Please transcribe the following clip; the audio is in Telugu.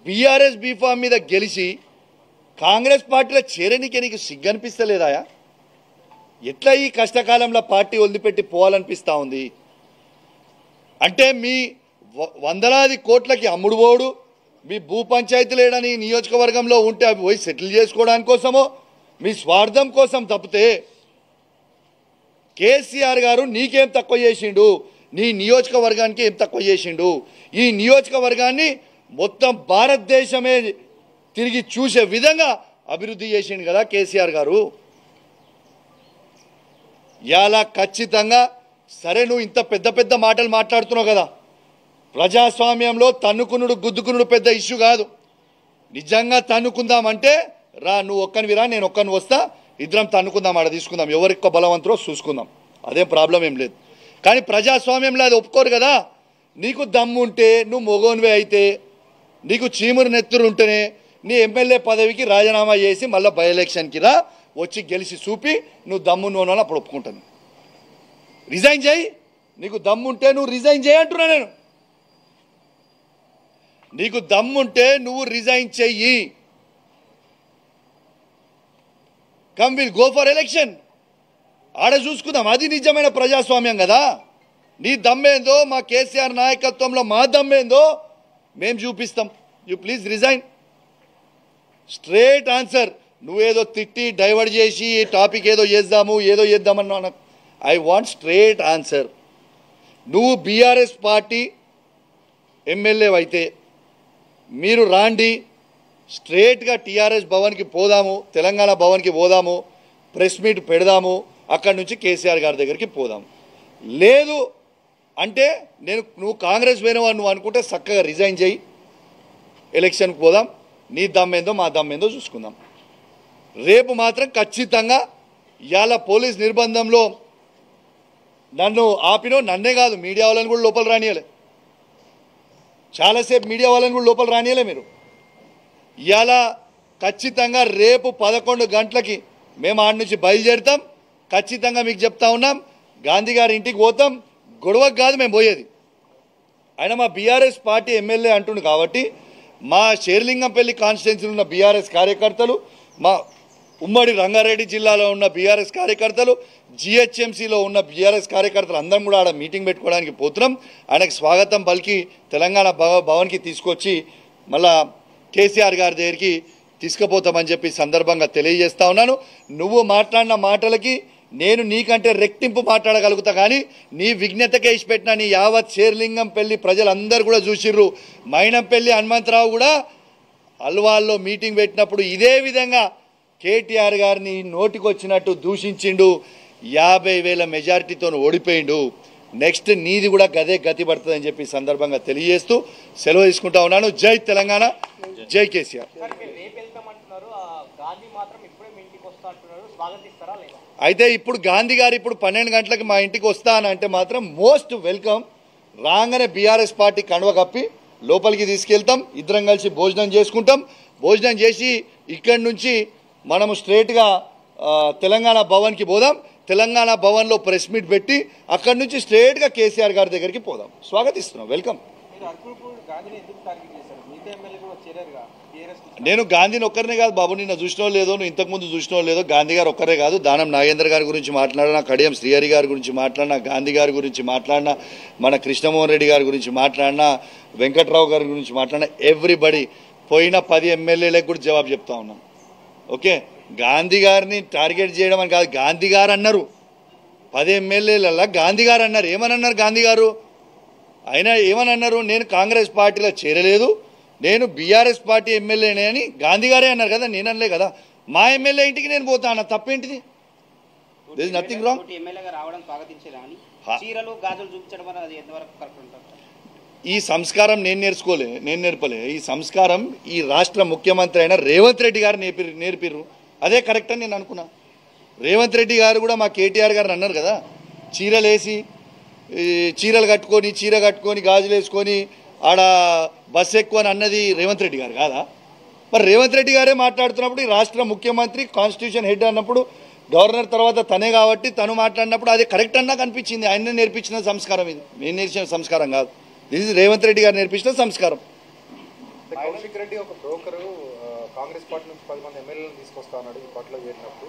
బీఆర్ఎస్ బీఫామ్ మీద గెలిచి కాంగ్రెస్ పార్టీలో చేరనీకే నీకు సిగ్గనిపిస్తలేదాయా? ఎట్లా ఈ కష్టకాలంలో పార్టీ వదిలిపెట్టి పోవాలనిపిస్తూ ఉంది? అంటే మీ వందలాది కోట్లకి అమ్ముడు పోడు, మీ భూ పంచాయతీ లేడని నియోజకవర్గంలో ఉంటే అవి పోయి సెటిల్ చేసుకోవడానికి కోసమో మీ స్వార్థం కోసం తప్పితే కేసీఆర్ గారు నీకేం తక్కువ చేసిండు? నీ నియోజకవర్గానికి ఏం తక్కువ చేసిండు? ఈ నియోజకవర్గాన్ని మొత్తం భారతదేశమే తిరిగి చూసే విధంగా అభివృద్ధి చేసిండు కదా కేసీఆర్ గారు. ఇలా ఖచ్చితంగా సరే, నువ్వు ఇంత పెద్ద పెద్ద మాటలు మాట్లాడుతున్నావు కదా, ప్రజాస్వామ్యంలో తన్నుకునుడు గుద్దుకునుడు పెద్ద ఇష్యూ కాదు. నిజంగా తన్నుకుందామంటే రా, నువ్వు ఒక్కనివి రా, నేను ఒక్కని వస్తా, ఇద్దరం తన్నుకుందాం, ఆడ తీసుకుందాం, ఎవరికి బలవంతులో చూసుకుందాం, అదేం ప్రాబ్లం ఏం లేదు. కానీ ప్రజాస్వామ్యంలో అది ఒప్పుకోరు కదా. నీకు దమ్ము ఉంటే, నువ్వు మొగోనివే అయితే, నీకు చీమురు నెత్తురు ఉంటేనే నీ ఎమ్మెల్యే పదవికి రాజీనామా చేసి మళ్ళీ బై ఎలక్షన్కి రా, వచ్చి గెలిచి చూపి నువ్వు దమ్ము నోనని అప్పుడు ఒప్పుకుంటాను. రిజైన్ చేయి, నీకు దమ్ముంటే నువ్వు రిజైన్ చేయి అంటున్నా నేను. నీకు దమ్ముంటే నువ్వు రిజైన్ చెయ్యి. Come will go for election, ఆడ చూసుకుందాం. అది నిజమైన ప్రజాస్వామ్యం కదా. నీ దమ్మేందో, మా కేసీఆర్ నాయకత్వంలో మా దమ్మేందో మేము చూపిస్తాం. You please resign. Straight answer. నువ్వేదో తిట్టి డైవర్ట్ చేసి టాపిక్ ఏదో చేద్దామన్నా ఐ వాంట్ స్ట్రేట్ ఆన్సర్. నువ్వు బీఆర్ఎస్ పార్టీ ఎమ్మెల్యే అయితే మీరు రాండి, స్ట్రేట్గా టీఆర్ఎస్ భవన్కి పోదాము, తెలంగాణ భవన్కి పోదాము, ప్రెస్ మీట్ పెడదాము, అక్కడి నుంచి కేసీఆర్ గారి దగ్గరికి పోదాము. లేదు అంటే నువ్వు కాంగ్రెస్ పోయినవాడు నువ్వు అనుకుంటే చక్కగా రిజైన్ చేయి, ఎలక్షన్కి పోదాం, నీ దమ్మేందో మా దమ్మేందో చూసుకుందాం. రేపు మాత్రం ఖచ్చితంగా ఇవాళ పోలీస్ నిర్బంధంలో నన్ను ఆపినో, నన్నే కాదు మీడియా వాళ్ళని కూడా లోపల రానియలే, చాలాసేపు మీడియా వాళ్ళని కూడా లోపల రానియలే మీరు. ఇవాళ ఖచ్చితంగా రేపు 11 గంటలకి మేము ఆడ నుంచి బయలుదేరుతాం. ఖచ్చితంగా మీకు చెప్తా ఉన్నాం, గాంధీ గారి ఇంటికి పోతాం. గొడవకు కాదు మేము పోయేది. ఆయన మా బీఆర్ఎస్ పార్టీ ఎమ్మెల్యే అంటుండు కాబట్టి మా షేర్లింగంపల్లి కాన్స్టిట్యున్సీలో ఉన్న బీఆర్ఎస్ కార్యకర్తలు, మా ఉమ్మడి రంగారెడ్డి జిల్లాలో ఉన్న బీఆర్ఎస్ కార్యకర్తలు, జిహెచ్ఎంసీలో ఉన్న బీఆర్ఎస్ కార్యకర్తలు అందరం కూడా ఆడ మీటింగ్ పెట్టుకోవడానికి పోతున్నాం. ఆయనకు స్వాగతం పలికి తెలంగాణ భవన్కి తీసుకొచ్చి మళ్ళా కేసీఆర్ గారి దగ్గరికి తీసుకుపోతామని చెప్పి సందర్భంగా తెలియజేస్తా ఉన్నాను. నువ్వు మాట్లాడిన మాటలకి నేను నీకంటే రెట్టింపు మాట్లాడగలుగుతా, కానీ నీ విజ్ఞతకే ఇచ్చిపెట్టిన నీ యావత్ షేర్లింగంపల్లి ప్రజలందరూ కూడా చూసిర్రు. మైనంపల్లి హనుమంతరావు కూడా అల్వాల్లో మీటింగ్ పెట్టినప్పుడు ఇదే విధంగా కేటీఆర్ గారిని నోటికి వచ్చినట్టు దూషించిండు. 50,000 మెజారిటీతో ఓడిపోయిండు. నెక్స్ట్ నీది కూడా గదే గతి పడుతుందని చెప్పి సందర్భంగా తెలియజేస్తూ సెలవు తీసుకుంటా ఉన్నాను. జై తెలంగాణ, జై కేసీఆర్. అయితే ఇప్పుడు గాంధీ గారు ఇప్పుడు 12 గంటలకు మా ఇంటికి వస్తా అని అంటే మాత్రం మోస్ట్ వెల్కమ్. రాగానే బీఆర్ఎస్ పార్టీ కండువ కప్పి లోపలికి తీసుకెళ్తాం, ఇద్దరం కలిసి భోజనం చేసుకుంటాం. భోజనం చేసి ఇక్కడి నుంచి మనము స్ట్రేట్గా తెలంగాణ భవన్కి పోదాం. తెలంగాణ భవన్లో ప్రెస్ మీట్ పెట్టి అక్కడి నుంచి స్ట్రేట్గా కేసీఆర్ గారి దగ్గరికి పోదాం. స్వాగతిస్తున్నాం, వెల్కమ్. నేను గాంధీని ఒక్కరినే కాదు బాబు, నిన్న చూసినో లేదో, నువ్వు ఇంతకుముందు చూసినో లేదో, గాంధీ గారు ఒక్కరే కాదు, దానం నాగేంద్ర గారి గురించి మాట్లాడినా, కడియం శ్రీహరి గారి గురించి మాట్లాడినా, గాంధీ గారి గురించి మాట్లాడినా, మన కృష్ణమోహన్ రెడ్డి గారి గురించి మాట్లాడినా, వెంకట్రావు గారి గురించి మాట్లాడినా, ఎవ్రీబడి పోయిన 10 ఎమ్మెల్యేలకు కూడా జవాబు చెప్తా ఉన్నాం. ఓకే, గాంధీ గారిని టార్గెట్ చేయడం అని కాదు, గాంధీ గారు అన్నారు. 10 ఎమ్మెల్యేలలో గాంధీ గారు అన్నారు. ఏమని అన్నారు గాంధీ గారు? ఆయన ఏమని అన్నారు? నేను కాంగ్రెస్ పార్టీలో చేరలేదు, నేను బీఆర్ఎస్ పార్టీ ఎమ్మెల్యేనే అని గాంధీ గారే అన్నారు కదా, నేను అనలే కదా. మా ఎమ్మెల్యే ఇంటికి నేను పోతా అన్న, తప్పేంటిది? There is nothing wrong. ఈ సంస్కారం నేను నేర్పలే. ఈ సంస్కారం ఈ రాష్ట్ర ముఖ్యమంత్రి అయిన రేవంత్ రెడ్డి గారు నేర్పిర్రు. అదే కరెక్ట్ అని నేను అనుకున్నా. రేవంత్ రెడ్డి గారు కూడా మా కేటీఆర్ గారు అన్నారు కదా, చీరలు కట్టుకొని, చీర కట్టుకొని, గాజులు వేసుకొని ఆడ బస్సు ఎక్కువ అని అన్నది రేవంత్ రెడ్డి గారు కాదా? మరి రేవంత్ రెడ్డి గారే మాట్లాడుతున్నప్పుడు, ఈ రాష్ట్ర ముఖ్యమంత్రి కాన్స్టిట్యూషన్ హెడ్ అన్నప్పుడు, గవర్నర్ తర్వాత తనే కాబట్టి తను మాట్లాడినప్పుడు అది కరెక్ట్ అన్నా కనిపించింది. ఆయనే నేర్పించిన సంస్కారం ఇది, నేను నేర్చిన సంస్కారం కాదు. దిస్ ఇస్ రేవంత్ రెడ్డి గారు నేర్పించిన సంస్కారం. కౌశిక్ రెడ్డి ఒక బ్రోకరు కాంగ్రెస్ పార్టీ నుంచి 10 మంది ఎమ్మెల్యేలను తీసుకొస్తా అన్నాడు ఈ పార్టీలో చేరినప్పుడు